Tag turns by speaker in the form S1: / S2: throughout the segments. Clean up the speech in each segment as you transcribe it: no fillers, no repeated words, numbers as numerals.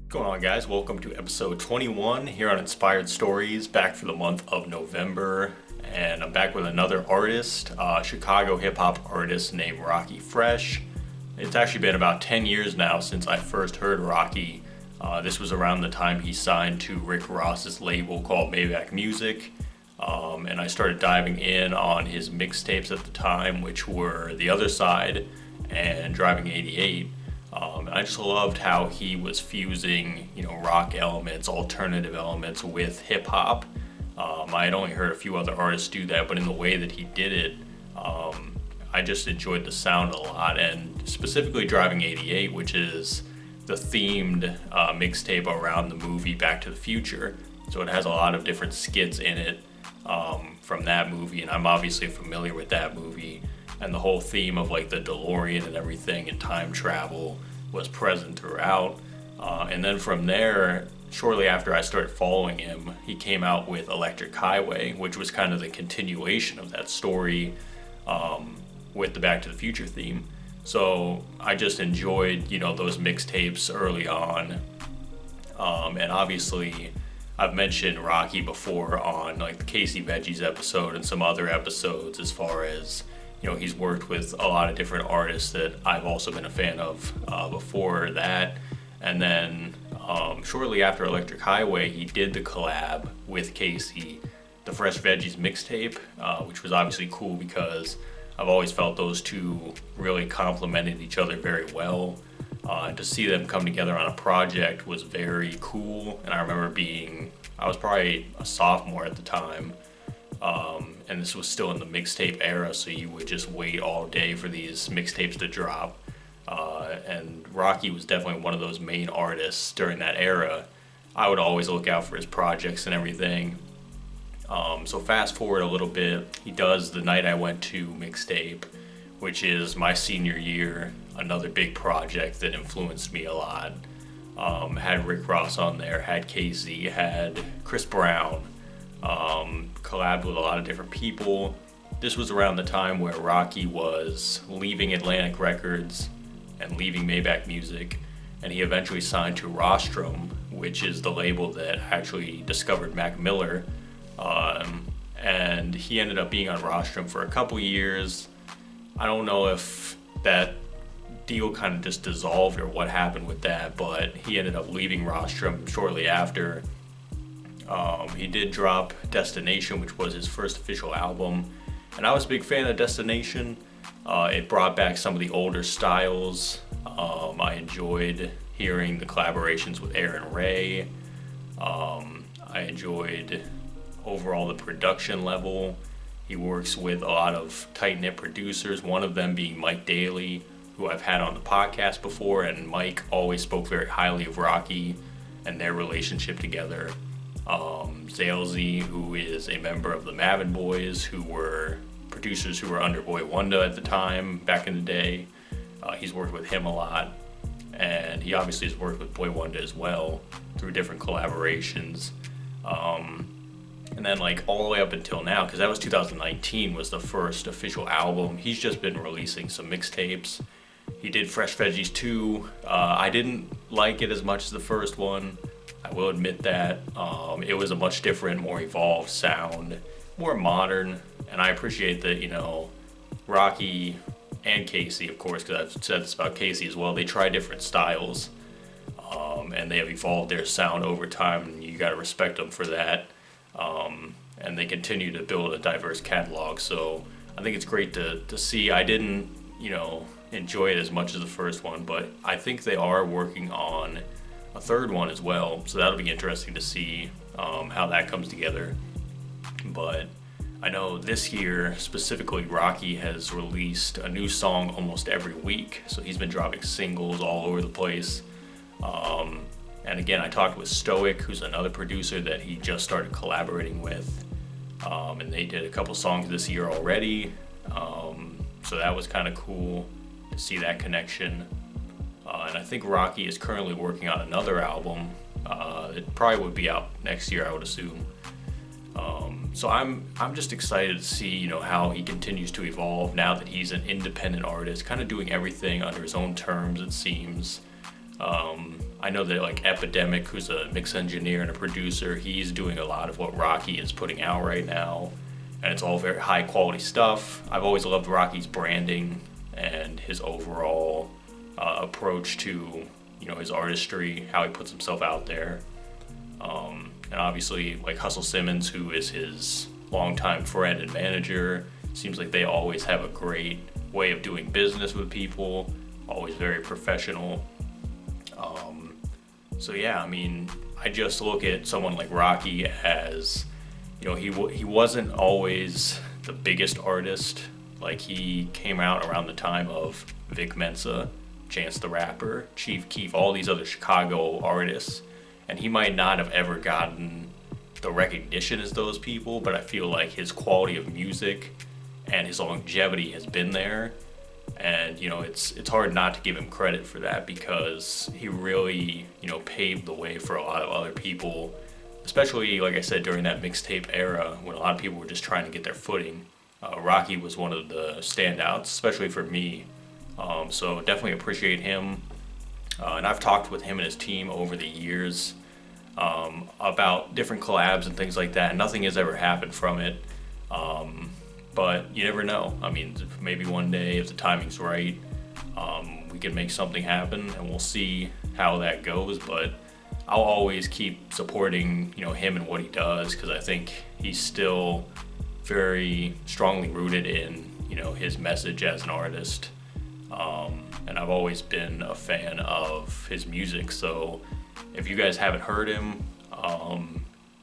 S1: What's going on, guys? Welcome to episode 21 here on Inspired Stories, back for the month of November. And I'm back with another artist, Chicago hip-hop artist named Rockie Fresh. It's actually been about 10 years now since I first heard Rockie. This was around the time he signed to Rick Ross's label called Maybach Music. And I started diving in on his mixtapes at the time, which were The Other Side and Driving 88. And I just loved how he was fusing, rock elements, alternative elements with hip hop. I had only heard a few other artists do that, but in the way that he did it, I just enjoyed the sound a lot. And specifically Driving 88, which is the themed mixtape around the movie Back to the Future. So it has a lot of different skits in it from that movie, and I'm obviously familiar with that movie. And the whole theme of like the DeLorean and everything and time travel was present throughout. And then from there, shortly after I started following him, he came out with Electric Highway, which was kind of the continuation of that story with the Back to the Future theme. So I just enjoyed, those mixtapes early on. And obviously, I've mentioned Rockie before on like the Casey Veggies episode and some other episodes as far as he's worked with a lot of different artists that I've also been a fan of before that. And then shortly after Electric Highway, he did the collab with Casey, the Fresh Veggies mixtape, which was obviously cool because I've always felt those two really complemented each other very well. And to see them come together on a project was very cool. And I remember I was probably a sophomore at the time. And this was still in the mixtape era, so you would just wait all day for these mixtapes to drop. And Rockie was definitely one of those main artists during that era. I would always look out for his projects and everything. So fast forward a little bit, he does The Night I Went To mixtape, which is my senior year, another big project that influenced me a lot. Had Rick Ross on there, had Casey, had Chris Brown. Collabed with a lot of different people. This was around the time where Rockie was leaving Atlantic Records and leaving Maybach Music, and he eventually signed to Rostrum, which is the label that actually discovered Mac Miller. And he ended up being on Rostrum for a couple years. I don't know if that deal kind of just dissolved or what happened with that, but he ended up leaving Rostrum shortly after. He did drop Destination, which was his first official album, and I was a big fan of Destination. It brought back some of the older styles. I enjoyed hearing the collaborations with Aaron Ray. I enjoyed overall the production level. He works with a lot of tight-knit producers, one of them being Mike Daly, who I've had on the podcast before, and Mike always spoke very highly of Rockie and their relationship together. Zalesy, who is a member of the Mavin Boys, who were producers who were under Boy Wonder at the time, back in the day. He's worked with him a lot, and he obviously has worked with Boy Wonder as well through different collaborations. And then like all the way up until now, because that was 2019 was the first official album. He's just been releasing some mixtapes. He did Fresh Veggies 2. I didn't like it as much as the first one. I will admit that. It was a much different, more evolved sound, more modern, and I appreciate that, Rockie and Casey, of course, because I've said this about Casey as well, they try different styles, and they have evolved their sound over time, and you gotta respect them for that. And they continue to build a diverse catalog, so I think it's great to see. I didn't, enjoy it as much as the first one, but I think they are working on a third one as well, so that'll be interesting to see how that comes together. But I know this year specifically Rockie has released a new song almost every week, so he's been dropping singles all over the place. And again, I talked with Stoic, who's another producer that he just started collaborating with, and they did a couple songs this year already, so that was kind of cool to see that connection. And I think Rockie is currently working on another album. It probably would be out next year, I would assume. So I'm just excited to see how he continues to evolve now that he's an independent artist, kind of doing everything under his own terms, it seems. I know that like Epidemic, who's a mix engineer and a producer, he's doing a lot of what Rockie is putting out right now, and it's all very high quality stuff. I've always loved Rockie's branding and his overall approach to his artistry, how he puts himself out there. And obviously, like Hustle Simmons, who is his longtime friend and manager, seems like they always have a great way of doing business with people, always very professional. So yeah, I mean, I just look at someone like Rockie as, he wasn't always the biggest artist. Like, he came out around the time of Vic Mensa, Chance the Rapper, Chief Keef, all these other Chicago artists, and he might not have ever gotten the recognition as those people, but I feel like his quality of music and his longevity has been there. And it's hard not to give him credit for that, because he really paved the way for a lot of other people, especially, like I said, during that mixtape era when a lot of people were just trying to get their footing. Rockie was one of the standouts, especially for me. So definitely appreciate him. And I've talked with him and his team over the years about different collabs and things like that. Nothing has ever happened from it. But you never know. I mean, maybe one day, if the timing's right, we can make something happen, and we'll see how that goes. But I'll always keep supporting, him and what he does, because I think he's still very strongly rooted in, his message as an artist. And I've always been a fan of his music. So if you guys haven't heard him,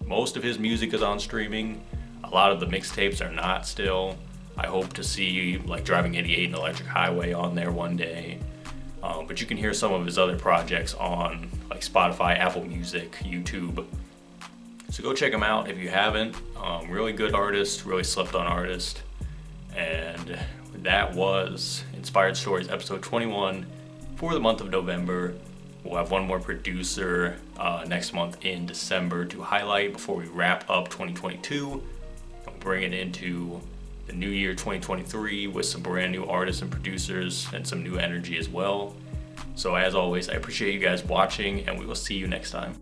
S1: most of his music is on streaming. A lot of the mixtapes are not still. I hope to see like Driving 88 and Electric Highway on there one day. But you can hear some of his other projects on like Spotify, Apple Music, YouTube. So go check him out if you haven't. Really good artist, really slept on artist. And that was Inspired Stories episode 21 for the month of November. We'll have one more producer next month in December to highlight before we wrap up 2022. Bring it into the new year 2023 with some brand new artists and producers and some new energy as well. So as always, I appreciate you guys watching, and we will see you next time.